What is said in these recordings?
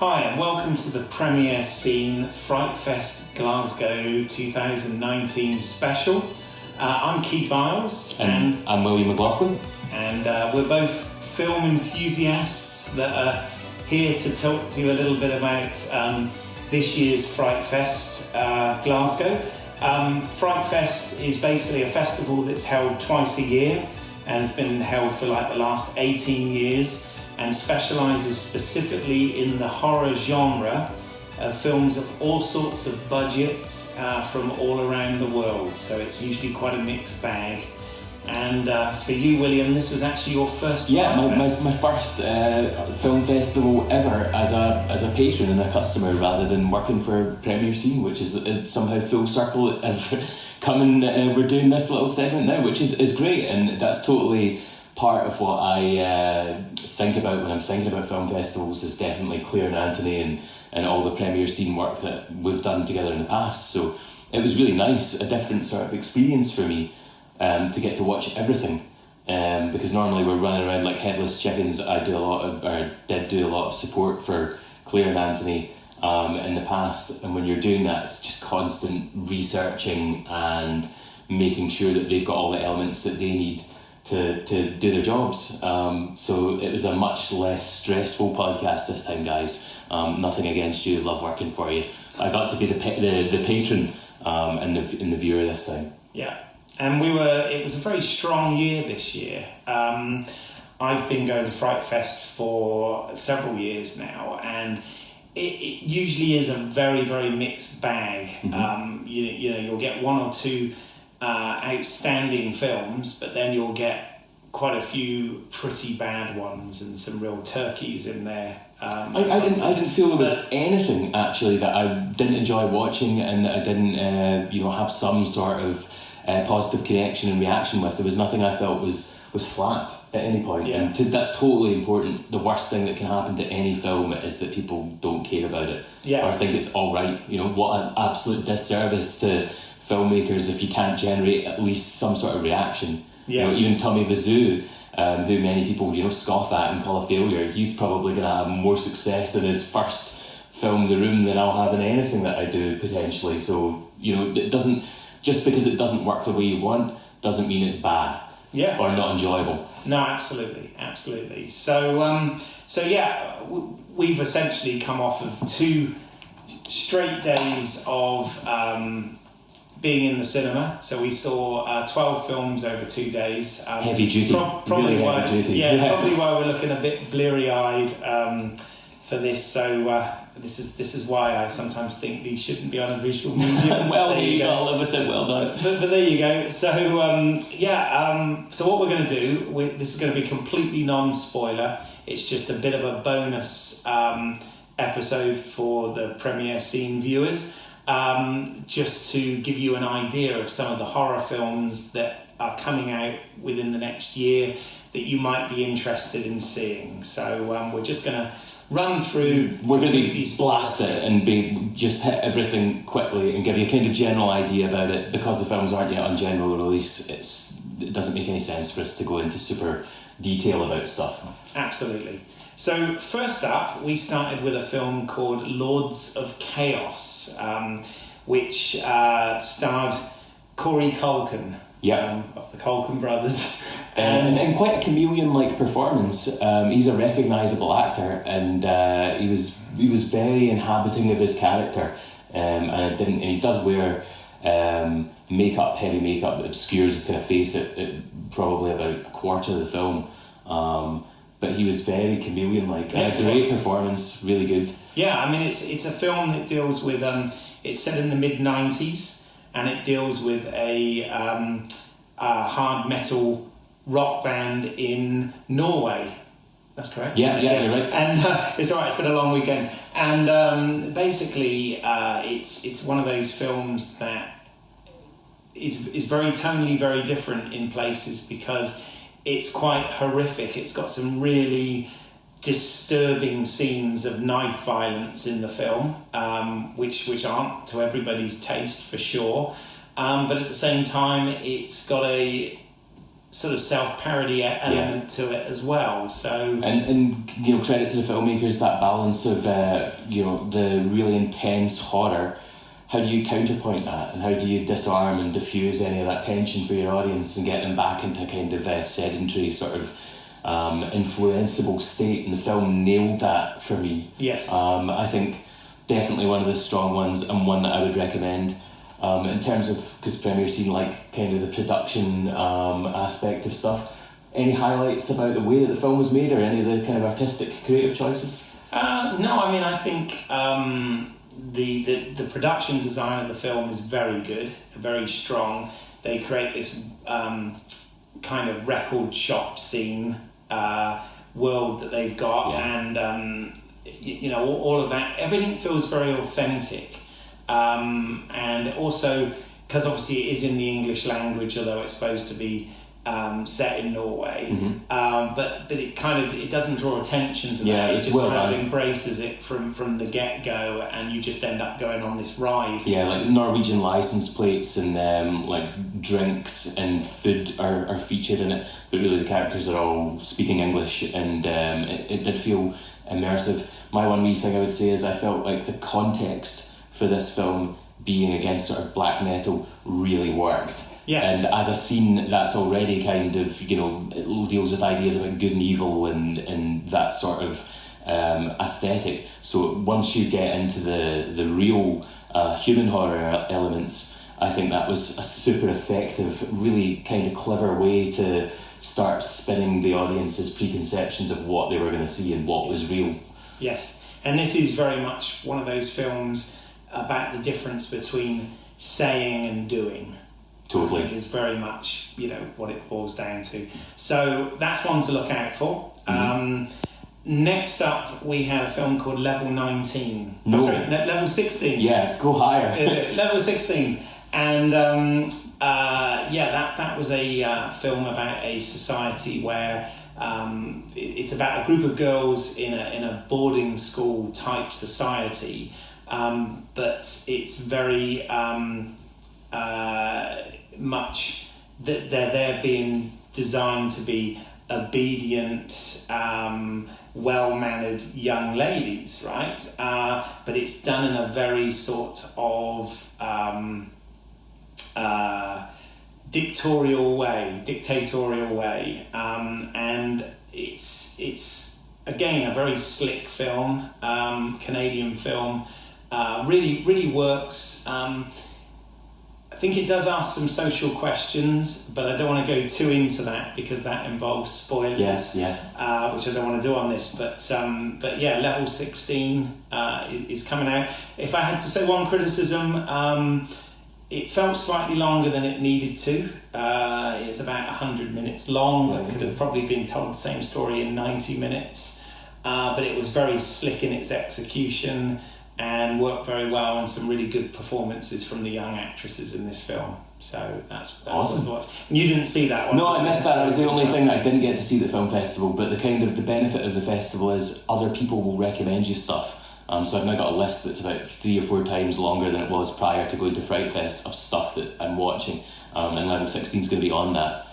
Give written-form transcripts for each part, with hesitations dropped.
Hi and welcome to the premiere scene FrightFest Glasgow 2019 special. I'm Keith Eyles and I'm William McLaughlan, and we're both film enthusiasts that are here to talk to you a little bit about this year's FrightFest Glasgow. FrightFest is basically a festival that's held twice a year and has been held for like the last 18 years and specialises specifically in the horror genre of films of all sorts of budgets from all around the world. So it's usually quite a mixed bag. And for you, William, this was actually your first my first film festival ever as a patron and a customer rather than working for Premier Scene, which is somehow full circle of coming. We're doing this little segment now, which is great, and that's totally part of what I think about when I'm thinking about film festivals. Is definitely Claire and Anthony and all the Premier Scene work that we've done together in the past. So it was really nice, a different sort of experience for me. To get to watch everything, because normally we're running around like headless chickens. I did do a lot of support for Claire and Anthony in the past, and when you're doing that, it's just constant researching and making sure that they've got all the elements that they need to do their jobs. So it was a much less stressful podcast this time, guys. Nothing against you, love working for you. I got to be the patron and the viewer this time. Yeah. And it was a very strong year this year. I've been going to FrightFest for several years now, and it usually is a very, very mixed bag. Mm-hmm. You'll get one or two outstanding films, but then you'll get quite a few pretty bad ones and some real turkeys in there. I didn't feel there was anything actually that I didn't enjoy watching and that I didn't have some sort of positive connection and reaction with. There was nothing I felt was flat at any point. Yeah. And that's totally important. The worst thing that can happen to any film is that people don't care about it, or think it's all right. What an absolute disservice to filmmakers if you can't generate at least some sort of reaction. Even Tommy Wiseau, who many people scoff at and call a failure, he's probably going to have more success in his first film, The Room, than I'll have in anything that I do potentially. So it doesn't. Just because it doesn't work the way you want doesn't mean it's bad or not enjoyable. No, absolutely. So, we've essentially come off of 2 straight days of being in the cinema. So we saw 12 films over 2 days. Heavy duty. Probably really why. Heavy duty. Probably why we're looking a bit bleary-eyed for this. So. This is why I sometimes think these shouldn't be on a visual medium. Well, you got to live with it. Well done. But there you go. So so what we're going to do, this is going to be completely non-spoiler. It's just a bit of a bonus episode for the premiere scene viewers, just to give you an idea of some of the horror films that are coming out within the next year that you might be interested in seeing. So we're just going to run through. We're going to blast it and just hit everything quickly and give you a kind of general idea about it, because the films aren't yet on general release. It doesn't make any sense for us to go into super detail about stuff. Absolutely. So first up, we started with a film called Lords of Chaos, which starred Corey Culkin. Of the Culkin brothers. And quite a chameleon-like performance. He's a recognisable actor, and he was very inhabiting of his character. And he does wear heavy makeup that obscures his kind of face at probably about a quarter of the film. But he was very chameleon-like. Great performance, really good. Yeah, I mean it's a film that deals with it's set in the mid-90s. And it deals with a hard metal rock band in Norway. That's correct? Yeah, you're right. And it's all right, it's been a long weekend. And basically, it's one of those films that is very tonally very different in places because it's quite horrific. It's got some really disturbing scenes of knife violence in the film, which aren't to everybody's taste for sure, but at the same time it's got a sort of self-parody element to it as well. So and credit to the filmmakers, that balance of the really intense horror. How do you counterpoint that, and how do you disarm and diffuse any of that tension for your audience and get them back into kind of a sedentary sort of influenceable state? And the film nailed that for me. Yes. I think definitely one of the strong ones, and one that I would recommend. In terms of, because Premier's seen like kind of the production aspect of stuff, any highlights about the way that the film was made, or any of the kind of artistic creative choices? No, I mean, I think the production design of the film is very good, very strong. They create this kind of record shop scene world that they've got, and all of that, everything feels very authentic. And also, because obviously it is in the English language, although it's supposed to be set in Norway, but it doesn't draw attention to that. It just kind of embraces it from the get-go, and you just end up going on this ride. Yeah, like Norwegian license plates and like drinks and food are featured in it, but really the characters are all speaking English, and it did feel immersive. My one wee thing I would say is I felt like the context for this film being against sort of black metal really worked. Yes. And as a scene that's already kind of, it deals with ideas about good and evil and that sort of aesthetic. So once you get into the real human horror elements, I think that was a super effective, really kind of clever way to start spinning the audience's preconceptions of what they were going to see and what was real. Yes. And this is very much one of those films about the difference between saying and doing. Totally. I think is very much, what it boils down to. So that's one to look out for. Next up, we had a film called Level 19. No. Level 16. Yeah, go higher. Level 16. And that was a film about a society where it's about a group of girls in a boarding school type society, but it's very much that they're being designed to be obedient, well-mannered young ladies, right? But it's done in a very sort of dictatorial way, and it's again a very slick film, Canadian film, really works. I think it does ask some social questions, but I don't want to go too into that because that involves spoilers. Yes, yeah. Which I don't want to do on this, but yeah, Level 16 is coming out. If I had to say one criticism, it felt slightly longer than it needed to. It's about 100 minutes long, but could have probably been told the same story in 90 minutes. But it was very slick in its execution and worked very well, and some really good performances from the young actresses in this film. So that's awesome. What I thought. And you didn't see that one? No, I missed that. That was the only thing that I didn't get to see at the film festival, but the benefit of the festival is other people will recommend you stuff. So I've now got a list that's about 3 or 4 times longer than it was prior to going to FrightFest of stuff that I'm watching, and Level 16 is going to be on that.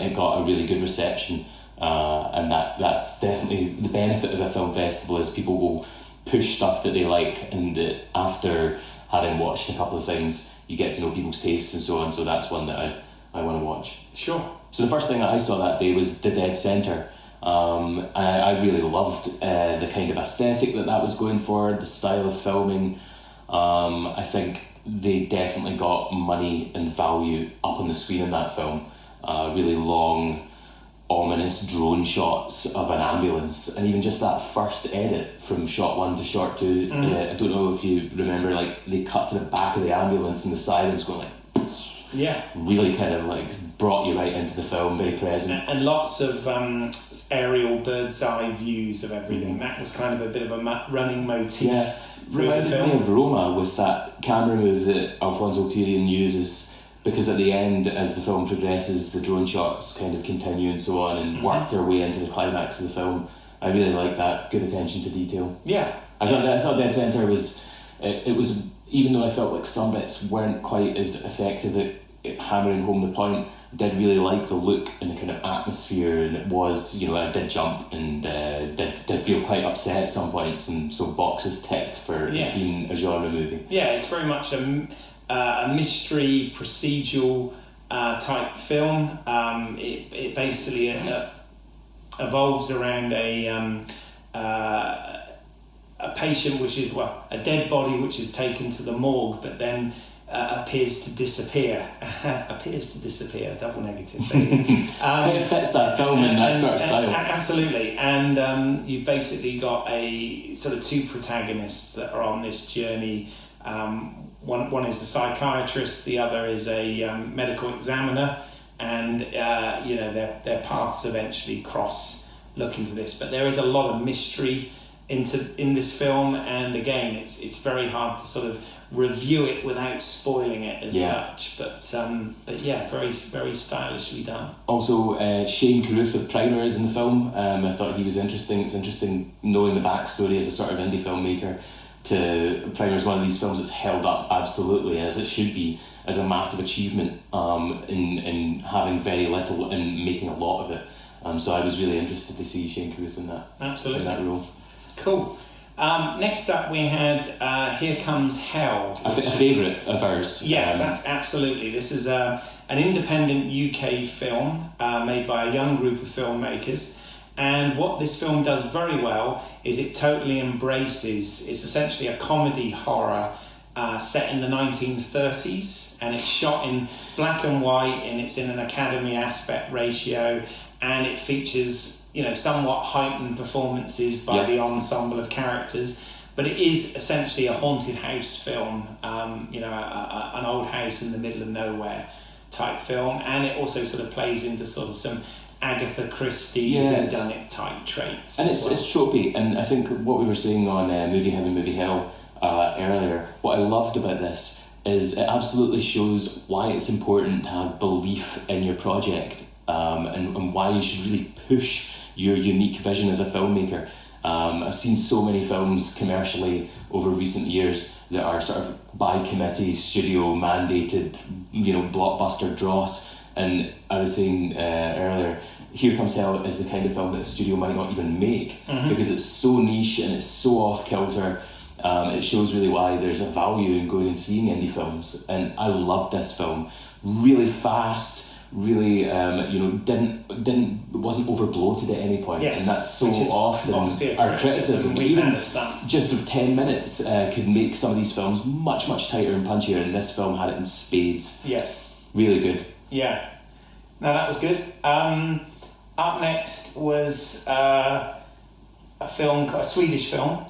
It got a really good reception, and that's definitely the benefit of a film festival, is people will push stuff that they like, and that after having watched a couple of things you get to know people's tastes and so on. So that's one that I want to watch. Sure. So the first thing that I saw that day was The Dead Centre. And I really loved the kind of aesthetic that was going for, the style of filming. I think they definitely got money and value up on the screen in that film. Really long, ominous drone shots of an ambulance, and even just that first edit from shot 1 to shot 2. I don't know if you remember, like they cut to the back of the ambulance and the sirens going like, really kind of like brought you right into the film, very present. And lots of aerial bird's eye views of everything. That was kind of a bit of a running motif through the film. Reminded me of Roma with that camera move that Alfonso Cuarón uses, because at the end, as the film progresses, the drone shots kind of continue and so on, and work their way into the climax of the film. I really like that, good attention to detail. Yeah. I thought Dead Centre was, it was, even though I felt like some bits weren't quite as effective at hammering home the point, did really like the look and the kind of atmosphere, and it was, I did jump and did feel quite upset at some points, and so boxes ticked for it being a genre movie. Yeah, it's very much a mystery procedural type film. It basically evolves around a patient, which is a dead body which is taken to the morgue, but then appears to disappear. Double negative. Kind of fits that film in that sort of style. Absolutely, and you've basically got a sort of two protagonists that are on this journey. One is a psychiatrist, the other is a medical examiner, and their paths eventually cross look into this. But there is a lot of mystery in this film, and again, it's very hard to sort of review it without spoiling it as such. But yeah, very very stylishly done. Also, Shane Carruth of Primer is in the film. I thought he was interesting. It's interesting knowing the backstory as a sort of indie filmmaker. Primer's one of these films that's held up absolutely as it should be, as a massive achievement in having very little and making a lot of it. So I was really interested to see Shane Carruth in that. Absolutely. In that role. Cool. Next up we had Here Comes Hell. A favourite of ours. Yes, absolutely. This is an independent UK film made by a young group of filmmakers. And what this film does very well is it totally embraces, it's essentially a comedy horror set in the 1930s, and it's shot in black and white, and it's in an Academy aspect ratio, and it features somewhat heightened performances by the ensemble of characters, but it is essentially a haunted house film, an old house in the middle of nowhere type film, and it also sort of plays into sort of some Agatha Christie whodunit type traits. And it's tropey, and I think what we were saying on Movie Heaven, Movie Hell earlier, what I loved about this is it absolutely shows why it's important to have belief in your project, and why you should really push your unique vision as a filmmaker. I've seen so many films commercially over recent years that are sort of by committee, studio mandated, blockbuster dross. And I was saying earlier, Here Comes Hell is the kind of film that a studio might not even make, because it's so niche and it's so off kilter. It shows really why there's a value in going and seeing indie films. And I loved this film. Really fast, really wasn't over bloated at any point. Yes, and that's so often our criticism. Even just of 10 minutes could make some of these films much, much tighter and punchier, and this film had it in spades. Yes. Really good. Yeah. No, that was good. Up next was a Swedish film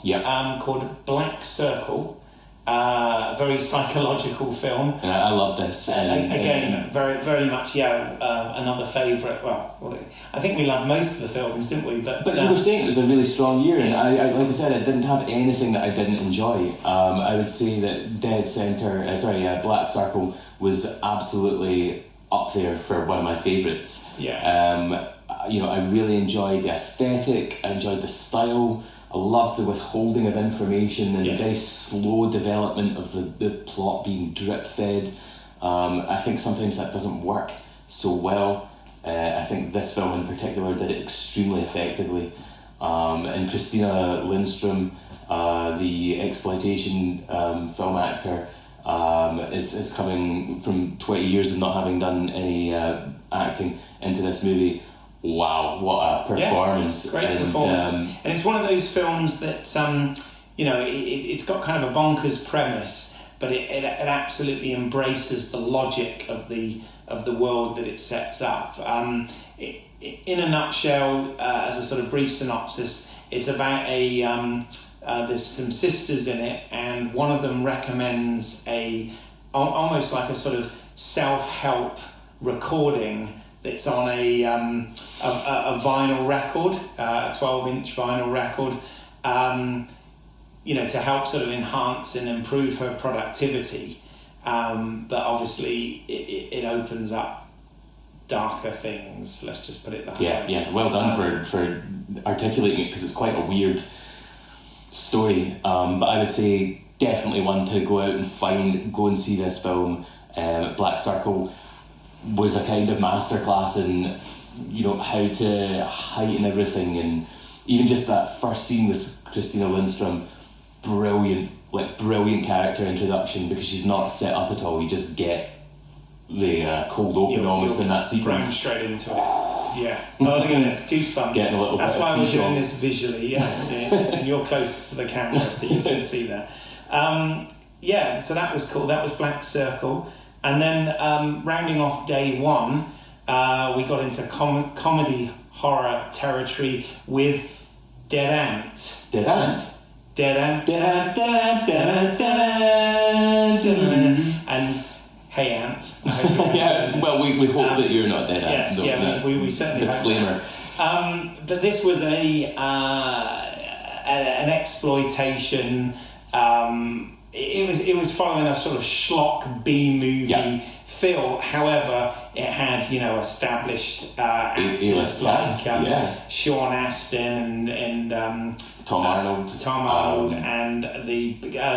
called Black Circle. Very psychological film. And I love this. Again, very very much, another favourite. Well, I think we loved most of the films, didn't we? But you were saying it was a really strong year, and I like I said, I didn't have anything that I didn't enjoy. I would say that Black Circle was absolutely up there for one of my favourites. Yeah. I really enjoyed the aesthetic, I enjoyed the style, I loved the withholding of information and the very slow development of the plot being drip-fed. I think sometimes that doesn't work so well. I think this film in particular did it extremely effectively. And Christina Lindström, the exploitation film actor, is coming from 20 years of not having done any acting into this movie. Wow, what a performance. Yeah, great performance. And it's one of those films that, it's got kind of a bonkers premise, but it absolutely embraces the logic of the world that it sets up. In a nutshell, as a sort of brief synopsis, it's about there's some sisters in it, and one of them recommends almost like a sort of self-help recording that's on a vinyl record, a 12-inch vinyl record, to help sort of enhance and improve her productivity. But obviously it opens up darker things, let's just put it that way. Yeah, well done for articulating it, because it's quite a weird story. But I would say definitely one to go out and go and see this film. Black Circle. was a kind of masterclass in, you know, how to heighten everything, and even just that first scene with Christina Lindstrom, brilliant character introduction, because she's not set up at all. You just get the cold open almost in that sequence. Thrown straight into it. Yeah. Oh, look at this, goosebumps. Getting a little That's bit why of we're doing this visually, and you're closest to the camera, so you can see that. Yeah, so that was cool. That was Black Circle. And then rounding off day one, we got into comedy horror territory with Dead Ant. Dead Ant? Dead Ant. Dead Ant. Dead Ant. Dead Ant. And Hey Ant. Yeah, well, we hope that you're not Dead Ant. Yes, yeah, we certainly disclaimer. But this was an exploitation. It was following a sort of schlock B movie feel. However, it had, you know, established actors like Sean Astin and Tom Arnold, and the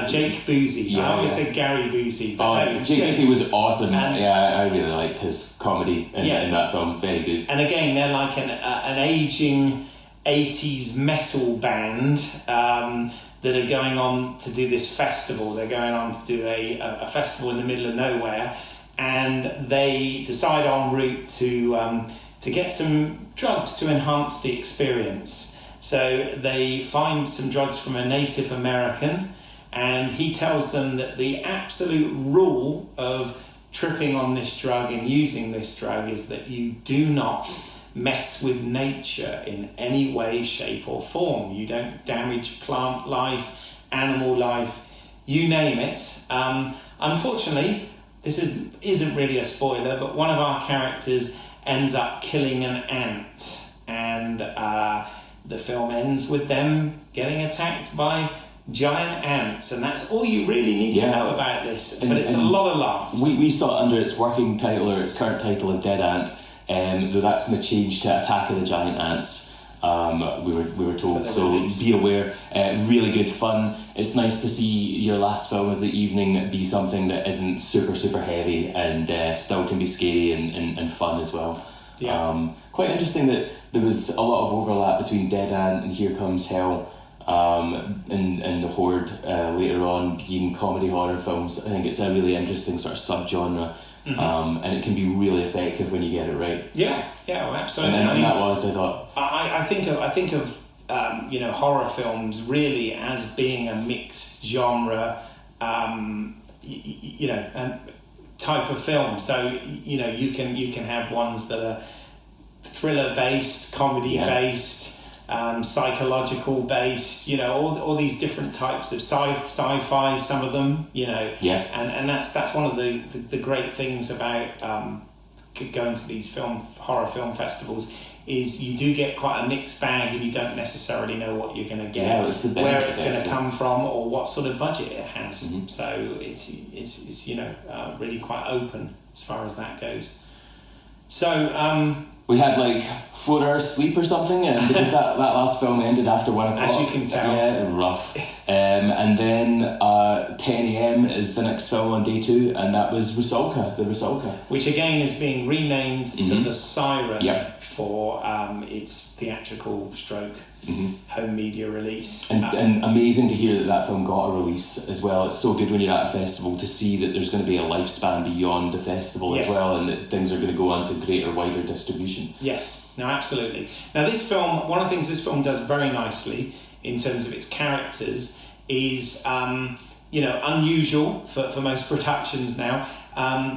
Jake Busey. I always said Gary Busey. But Jake Busey was awesome. I really liked his comedy in that film. Very good. And again, they're like an aging 80s metal band that are going on to do this festival. They're going on to do a festival in the middle of nowhere, and they decide en route to get some drugs to enhance the experience. So they find some drugs from a Native American, and he tells them that the absolute rule of tripping on this drug and using this drug is that you do not mess with nature in any way, shape or form. You don't damage plant life, animal life, you name it. Unfortunately, this isn't really a spoiler, but one of our characters ends up killing an ant, and the film ends with them getting attacked by giant ants, and that's all you really need to know about this. But it's a lot of laughs. We saw it under its working title, or its current title of Dead Ant, though that's going to change to Attack of the Giant Ants. We were told, so be aware. Really good fun. It's nice to see your last film of the evening be something that isn't super heavy and still can be scary and fun as well. Quite interesting that there was a lot of overlap between Dead Ant and Here Comes Hell, and The Horde later on being comedy horror films. I think it's a really interesting sort of subgenre. And it can be really effective when you get it right. Well, absolutely. And that was, I thought. I think of you know, horror films really as being a mixed genre, you know, type of film. So you know, you can have ones that are thriller based, comedy based, psychological based, you know, all these different types of sci-fi, some of them, you know, and that's one of the great things about going to these horror film festivals, is you do get quite a mixed bag, and you don't necessarily know what you're going to get, where it's going to come from, or what sort of budget it has. So it's you know, really quite open as far as that goes. So we had like 4 hours sleep or something, and because that last film ended after 1 o'clock. As you can tell. Yeah, rough. And then 10 a.m. is the next film on day 2, and that was the Rusalka. Which again is being renamed to The Siren for its theatrical stroke home media release. And amazing to hear that film got a release as well. It's so good when you're at a festival to see that there's going to be a lifespan beyond the festival as well, and that things are going to go on to greater, wider distribution. Yes, no, absolutely. Now this film, one of the things this film does very nicely in terms of its characters is, you know, unusual for most productions now.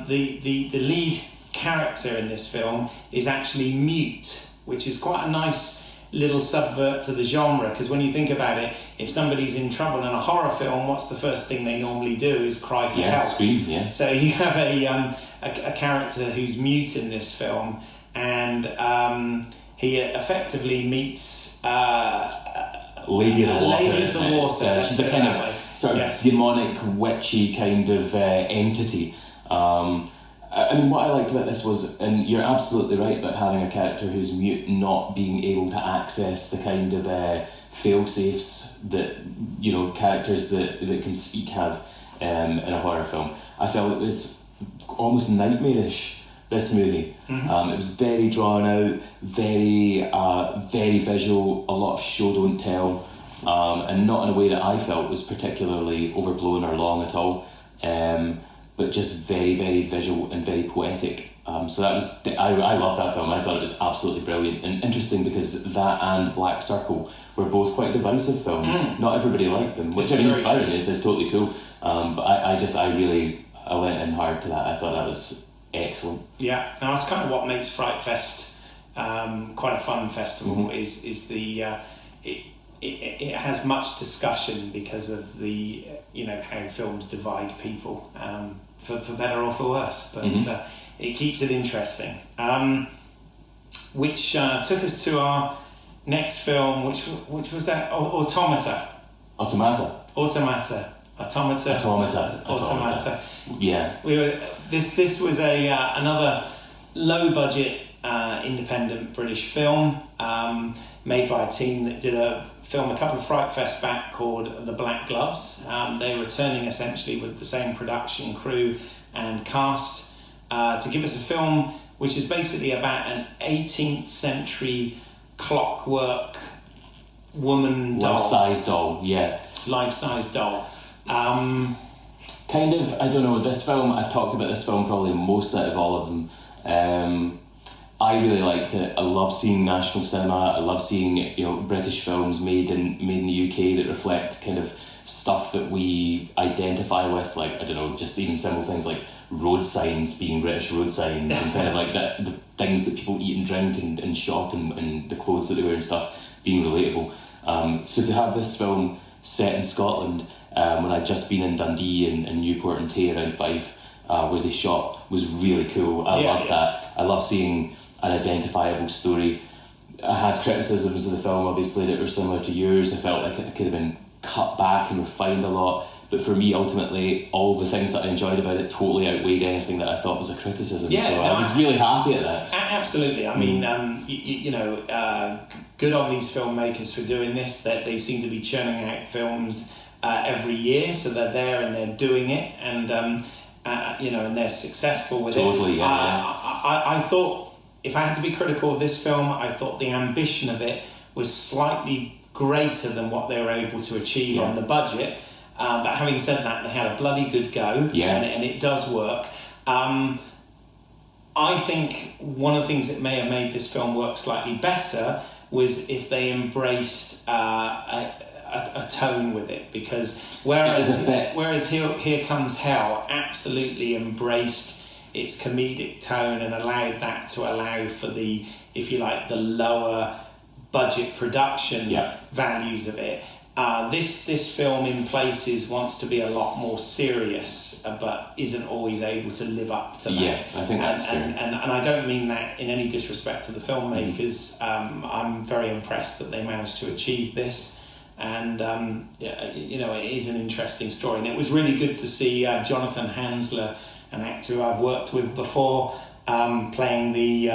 The lead character in this film is actually mute, which is quite a nice little subvert to the genre, because when you think about it, if somebody's in trouble in a horror film, what's the first thing they normally do is cry for help. Scream, So you have a character who's mute in this film, and he effectively meets Lady of the Water. Lady of the Water. She's a kind of sort of demonic, witchy kind of entity. I mean, what I liked about this was, and you're absolutely right about having a character who's mute not being able to access the kind of fail-safes that, you know, characters that can speak have in a horror film. I felt it was almost nightmarish this movie. It was very drawn out, very visual, a lot of show don't tell, and not in a way that I felt was particularly overblown or long at all, but just very visual and very poetic. So that was, I loved that film. I thought it was absolutely brilliant and interesting, because that and Black Circle were both quite divisive films. Not everybody liked them, which I mean, inspiring is totally cool. But I went in hard to that. I thought that was excellent. Yeah, now that's kind of what makes FrightFest quite a fun festival. Is the it has much discussion because of the how films divide people, for better or for worse. But it keeps it interesting. Which took us to our next film, which was that Automata. Yeah. This was another low budget independent British film made by a team that did a film a couple of FrightFest back called The Black Gloves. They're returning essentially with the same production crew and cast to give us a film which is basically about an 18th century clockwork woman doll. Life-size doll, yeah. Life-size doll. Kind of, I don't know, this film, I've talked about this film probably most out of all of them. I really liked it. I love seeing national cinema. I love seeing British films made in the UK that reflect kind of stuff that we identify with, like, I don't know, just even simple things like road signs being British road signs and kind of like the things that people eat and drink and shop and the clothes that they wear and stuff being relatable. So to have this film set in Scotland when I'd just been in Dundee and Newport and Tay around Fife where they shot was really cool. I loved that. I love seeing an identifiable story. I had criticisms of the film obviously that were similar to yours. I felt like it could have been cut back and refined a lot, but for me ultimately all the things that I enjoyed about it totally outweighed anything that I thought was a criticism. I was really happy at that. Absolutely. I mean, good on these filmmakers for doing this, that they seem to be churning out films every year, so they're there and they're doing it, and and they're successful with it. I thought, if I had to be critical of this film, I thought the ambition of it was slightly greater than what they were able to achieve on the budget. But having said that, they had a bloody good go, and it does work. I think one of the things that may have made this film work slightly better was if they embraced a tone with it, because whereas Here Comes Hell absolutely embraced its comedic tone and allowed that to allow for the, if you like, the lower budget production values of it. This film in places wants to be a lot more serious, but isn't always able to live up to that. Yeah, I think that's fair. And I don't mean that in any disrespect to the filmmakers. I'm very impressed that they managed to achieve this. And it is an interesting story, and it was really good to see Jonathan Hansler, an actor who I've worked with before, playing the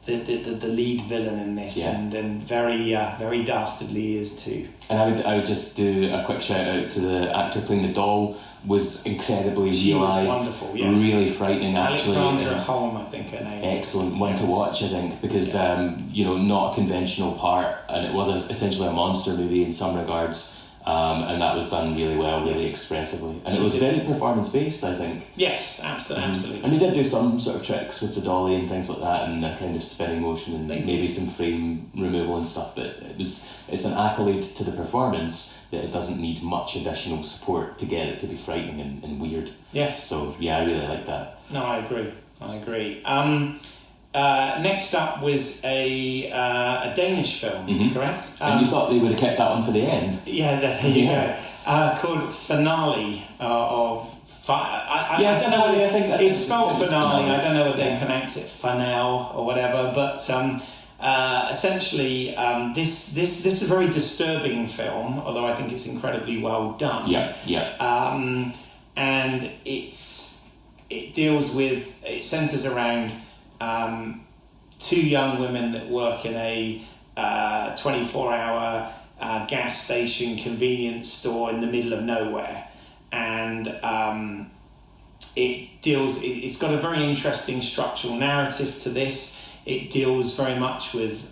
lead villain in this, and very dastardly is too. And I would just do a quick shout out to the actor playing the doll. Was incredibly realised, wonderful, yes. Really frightening actually. Alexandra Holm, I think her name. Excellent one to watch, I think, because not a conventional part, and it was essentially a monster movie in some regards, and that was done really well, really expressively, and it was very performance based, I think. Yes, absolutely. And they did do some sort of tricks with the dolly and things like that, and a kind of spinning motion and maybe some frame removal and stuff, but it's an accolade to the performance that it doesn't need much additional support to get it to be frightening and weird. Yes. So I really like that. No, I agree. Next up was a Danish film, correct? And you thought they would have kept that one for the end? Yeah, there you go. Called Finale, I don't know whether it's spelled Finale. I don't know whether they pronounce it Fanel or whatever, but essentially, this is a very disturbing film, although I think it's incredibly well done. And it centres around two young women that work in a 24-hour gas station convenience store in the middle of nowhere, and It's got a very interesting structural narrative to this. It deals very much with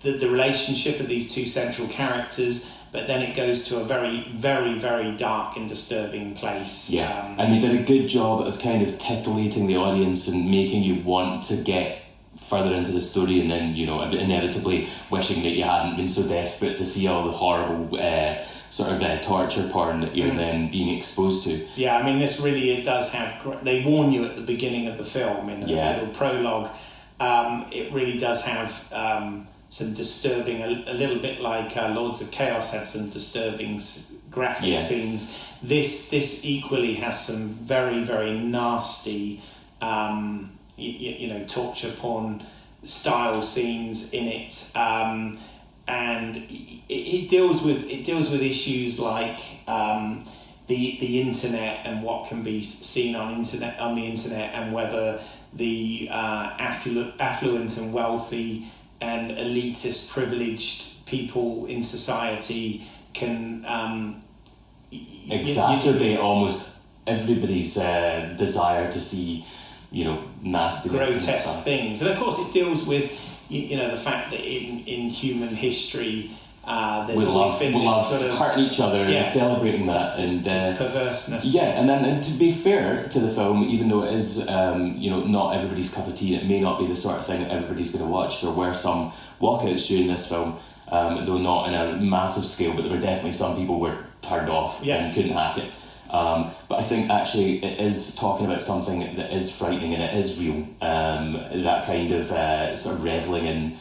the relationship of these two central characters, but then it goes to a very, very, very dark and disturbing place. Yeah, and you did a good job of kind of titillating the audience and making you want to get further into the story, and then, you know, inevitably wishing that you hadn't been so desperate to see all the horrible torture porn that you're then being exposed to. Yeah, I mean, this really, it does have... They warn you at the beginning of the film, in a little prologue. It really does have... some disturbing, a little bit like Lords of Chaos had some disturbing graphic scenes. This equally has some very, very nasty, torture porn style scenes in it, and it deals with issues like the internet and what can be seen on the internet, and whether the affluent and wealthy and elitist, privileged people in society can exacerbate almost everybody's desire to see, nasty, grotesque things. And of course, it deals with the fact that in human history, there's always been this sort of hurting each other and celebrating that, this perverseness. Yeah, and to be fair to the film, even though it is not everybody's cup of tea, it may not be the sort of thing that everybody's going to watch. There were some walkouts during this film, though not in a massive scale, but there were definitely some people were turned off and couldn't hack it. But I think actually it is talking about something that is frightening and it is real. That kind of sort of revelling in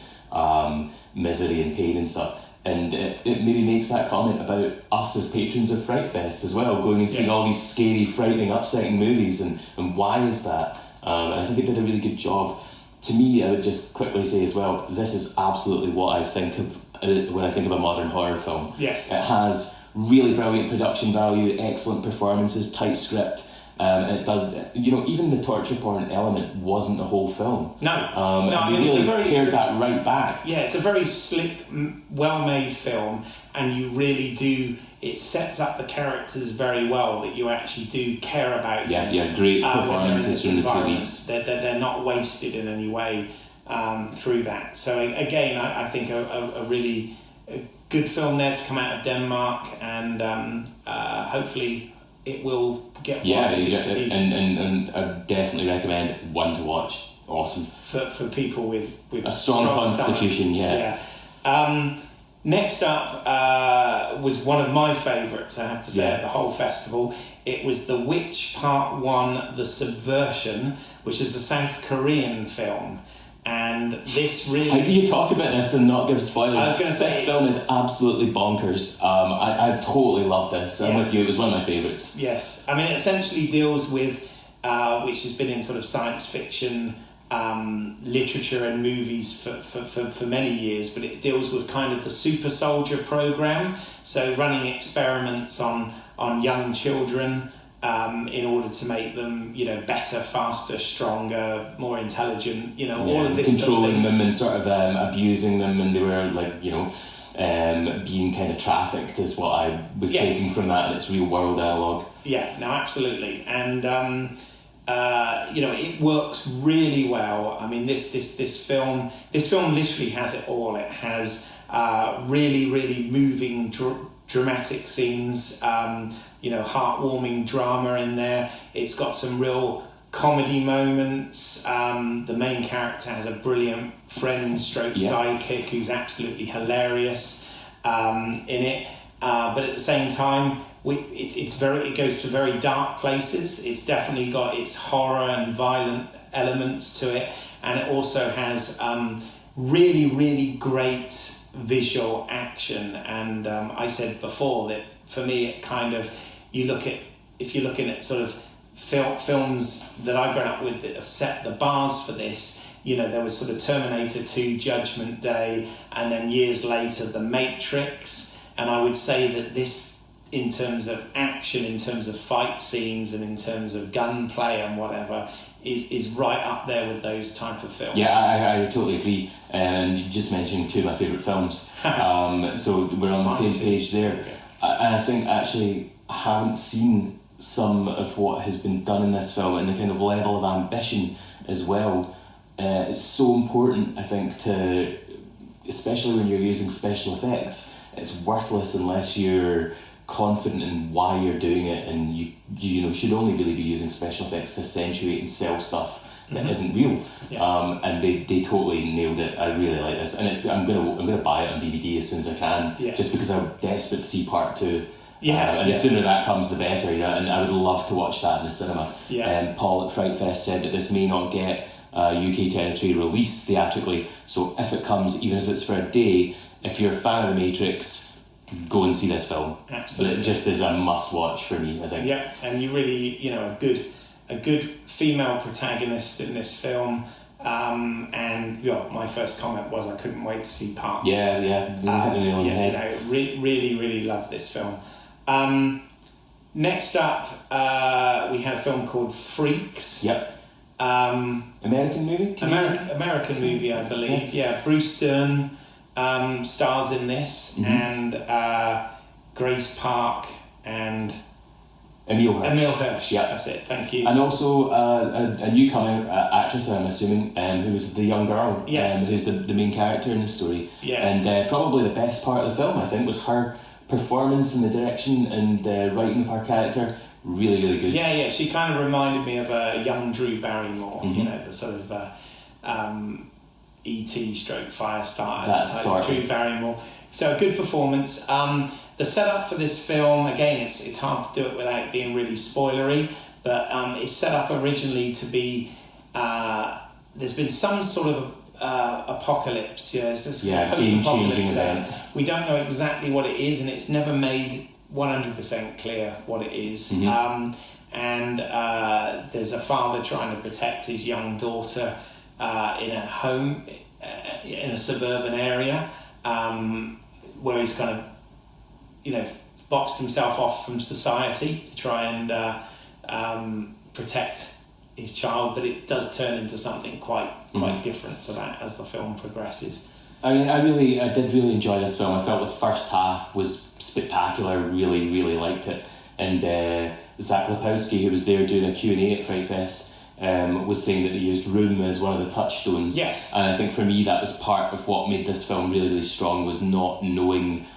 misery and pain and stuff. And it maybe makes that comment about us as patrons of FrightFest as well, going and seeing all these scary, frightening, upsetting movies, and why is that? And I think it did a really good job. To me, I would just quickly say as well, this is absolutely what I think of when I think of a modern horror film. Yes. It has really brilliant production value, excellent performances, tight script. And it does, even the torture porn element wasn't the whole film. No, I mean, really pared that right back. Yeah, it's a very slick, well-made film, and you really do. It sets up the characters very well, that you actually do care about. Yeah, great performances from the two leads. They're not wasted in any way through that. So again, I think a really good film there to come out of Denmark, and hopefully it will get wide distribution. And I definitely recommend one to watch. Awesome. For people with a strong constitution, next up was one of my favourites, I have to say, of the whole festival. It was The Witch Part 1, The Subversion, which is a South Korean film. And this really... How do you talk about this and not give spoilers? I was going to say... This film is absolutely bonkers. I totally love this. I'm with you, it was one of my favourites. Yes. I mean, it essentially deals with, which has been in sort of science fiction literature and movies for many years, but it deals with kind of the super soldier program. So running experiments on young children, in order to make them, better, faster, stronger, more intelligent, all of this controlling them and sort of abusing them, and they were like, being kind of trafficked is what I was taking from that, and it's real world dialogue. Yeah, no, absolutely, and it works really well. I mean, this film literally has it all. It has really, really moving, dramatic scenes. Heartwarming drama in there. It's got some real comedy moments. The main character has a brilliant friend stroke sidekick who's absolutely hilarious in it. But at the same time, it goes to very dark places. It's definitely got its horror and violent elements to it, and it also has really, really great visual action. And I said before that for me, it kind of, if you're looking at sort of films that I've grown up with that have set the bars for this, there was sort of Terminator 2, Judgment Day, and then years later, The Matrix. And I would say that this, in terms of action, in terms of fight scenes, and in terms of gunplay and whatever, is right up there with those type of films. Yeah, I totally agree. And you just mentioned two of my favourite films. So we're on the same page there. Okay. And I think actually I haven't seen some of what has been done in this film and the kind of level of ambition as well. It's so important, I think, to, especially when you're using special effects, it's worthless unless you're confident in why you're doing it, and you know should only really be using special effects to accentuate and sell stuff that isn't real. And they totally nailed it. I really like this, and I'm gonna buy it on DVD as soon as I can, just because I'm desperate to see part 2. And the sooner that comes, the better. You know, and I would love to watch that in the cinema. Paul at FrightFest said that this may not get UK territory release theatrically, so if it comes, even if it's for a day, if you're a fan of The Matrix, go and see this film. Absolutely. It just is a must watch for me, I think. Yeah, and you really, you know, a good female protagonist in this film. And my first comment was I couldn't wait to see part 2. Really loved this film. Next up, we had a film called Freaks. American movie? American movie, I believe. Bruce Dern stars in this, and Grace Park and Emile Hirsch. That's it. Thank you. And also a newcomer actress, I'm assuming, who was the young girl. Who's the main character in the story. And probably the best part of the film, I think, was her performance and the direction and the writing of her character. Really, really good. She kind of reminded me of a young Drew Barrymore. You know, the sort of E.T. stroke Firestarter type Drew Barrymore. So a good performance. The setup for this film, again, it's hard to do it without being really spoilery, but it's set up originally to be, there's been some sort of apocalypse, it's this post-apocalypse event. We don't know exactly what it is, and it's never made 100% clear what it is. And there's a father trying to protect his young daughter in a home in a suburban area, where he's kind of, boxed himself off from society to try and protect his child, but it does turn into something quite different to that as the film progresses. I mean, I did really enjoy this film. I felt the first half was spectacular. Really, really liked it. And Zach Lepowski, who was there doing a Q&A at FrightFest, was saying that they used Room as one of the touchstones. Yes. And I think for me that was part of what made this film really, really strong, was not knowing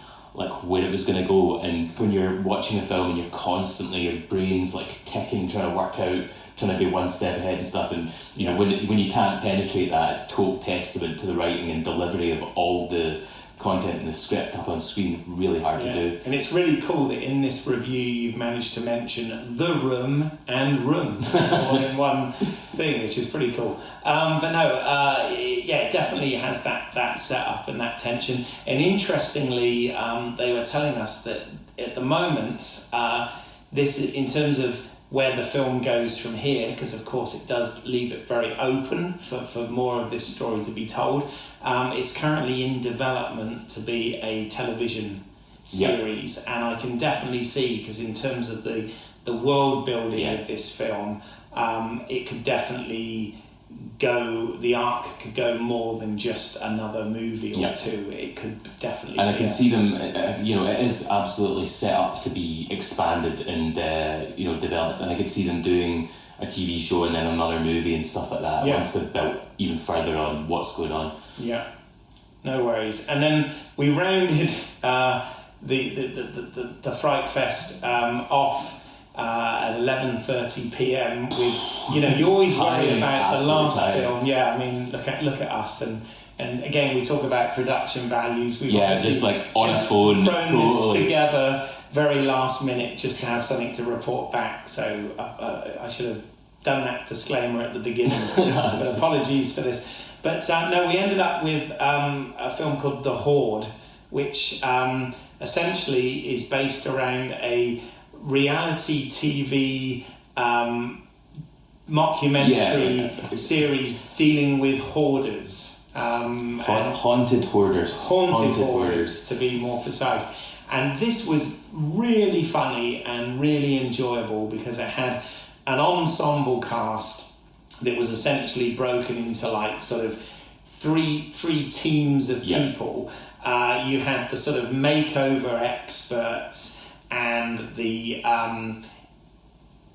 where it was going to go. And when you're watching a film and you're constantly, your brain's ticking, trying to work out, trying to be one step ahead and stuff, and when you can't penetrate that, it's total testament to the writing and delivery of all the content in the script up on screen. Really hard to do. And it's really cool that in this review you've managed to mention The Room and Room all in one thing, which is pretty cool. But no, it definitely has that setup and that tension. And interestingly, they were telling us that at the moment, this, in terms of where the film goes from here, because of course it does leave it very open for more of this story to be told. It's currently in development to be a television series, and I can definitely see, because in terms of the world building of this film, it could definitely the arc could go more than just another movie or two. It could definitely. And I can see them. It is absolutely set up to be expanded and developed, and I could see them doing a TV show and then another movie and stuff like that once they've built even further on what's going on. Yeah, no worries. And then we rounded the FrightFest off at 11:30 p.m. with, you always worry about the last film. Yeah, I mean, look at us, and again we talk about production values. We've just on a phone, thrown this together very last minute just to have something to report back. So I should have done that disclaimer at the beginning. But apologies for this. But no, we ended up with a film called The Horde, which essentially is based around a reality TV mockumentary series dealing with hoarders. Haunted hoarders. Haunted hoarders, to be more precise. And this was really funny and really enjoyable because it had an ensemble cast that was essentially broken into sort of three teams of people. You had the sort of makeover experts and the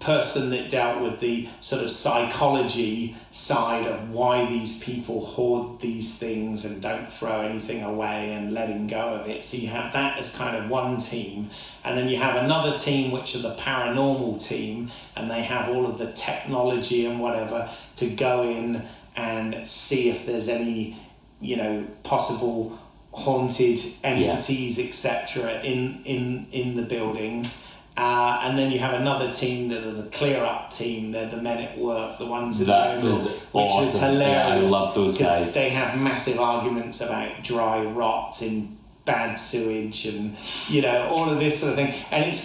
person that dealt with the sort of psychology side of why these people hoard these things and don't throw anything away and letting go of it. So you have that as kind of one team, and then you have another team which are the paranormal team, and they have all of the technology and whatever to go in and see if there's any, you know, possible haunted entities, etc. in the buildings. And then you have another team that are the clear up team. They're the men at work, the ones in the Oval, which was hilarious. Yeah, I love those guys. They have massive arguments about dry rot in bad sewage and, you know, all of this sort of thing.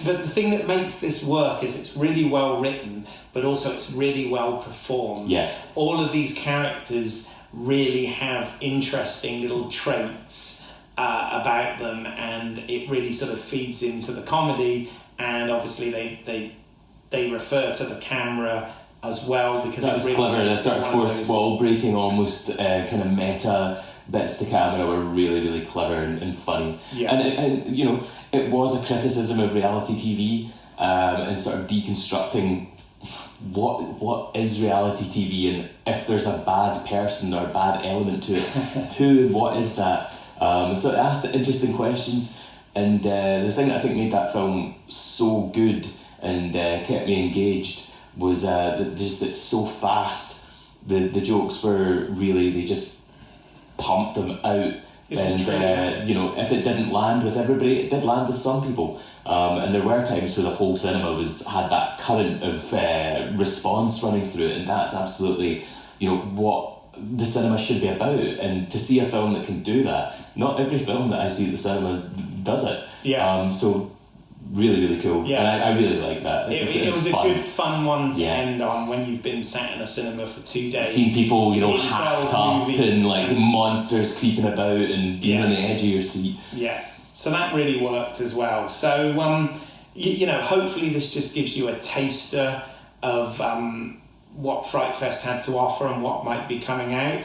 But the thing that makes this work is it's really well written, but also it's really well performed. Yeah. All of these characters really have interesting little traits about them, and it really sort of feeds into the comedy. And obviously they refer to the camera as well, because that was really clever. The sort of fourth wall breaking, almost kind of meta bits to camera were really, really clever and funny. Yeah. And you know, it was a criticism of reality TV and sort of deconstructing what is reality TV, and if there's a bad person or a bad element to it, who and what is that? So it asked the interesting questions. And the thing that I think made that film so good and kept me engaged was that just it's so fast. The jokes were really, they just pumped them out. You know, if it didn't land with everybody, it did land with some people. And there were times where the whole cinema had that current of response running through it, and that's absolutely, you know, what the cinema should be about. And to see a film that can do that, not every film that I see at the cinema does it. Yeah. So really, really cool. Yeah. And I really like that. It was a fun. good fun one to end on when you've been sat in a cinema for 2 days. Seeing people, you know, Seeing hacked 12 up movies and like monsters creeping about and being on the edge of your seat. Yeah. So that really worked as well. So, you know, hopefully this just gives you a taster of what FrightFest had to offer and what might be coming out.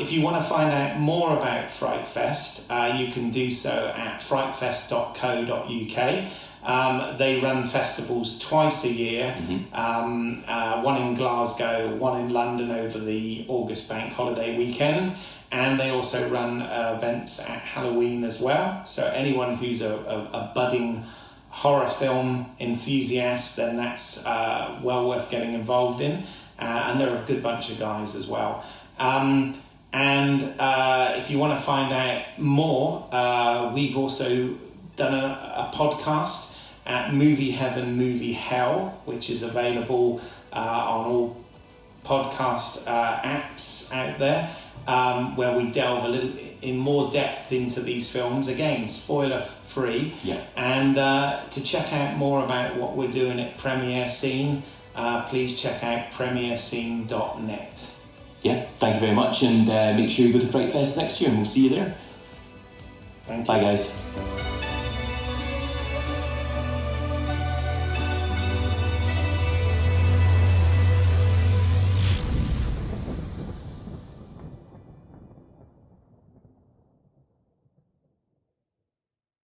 If you want to find out more about FrightFest, you can do so at frightfest.co.uk. They run festivals twice a year, one in Glasgow, one in London over the August bank holiday weekend, and they also run events at Halloween as well. So anyone who's a budding horror film enthusiast, then that's well worth getting involved in. And they're a good bunch of guys as well. And if you want to find out more, we've also done a podcast at Movie Heaven, Movie Hell, which is available on all podcast apps out there, where we delve a little in more depth into these films. Again, spoiler free. Yeah. And to check out more about what we're doing at Premiere Scene, please check out premierscene.net. Yeah, thank you very much, and make sure you go to FrightFest next year, and we'll see you there. Thank you. Bye, guys.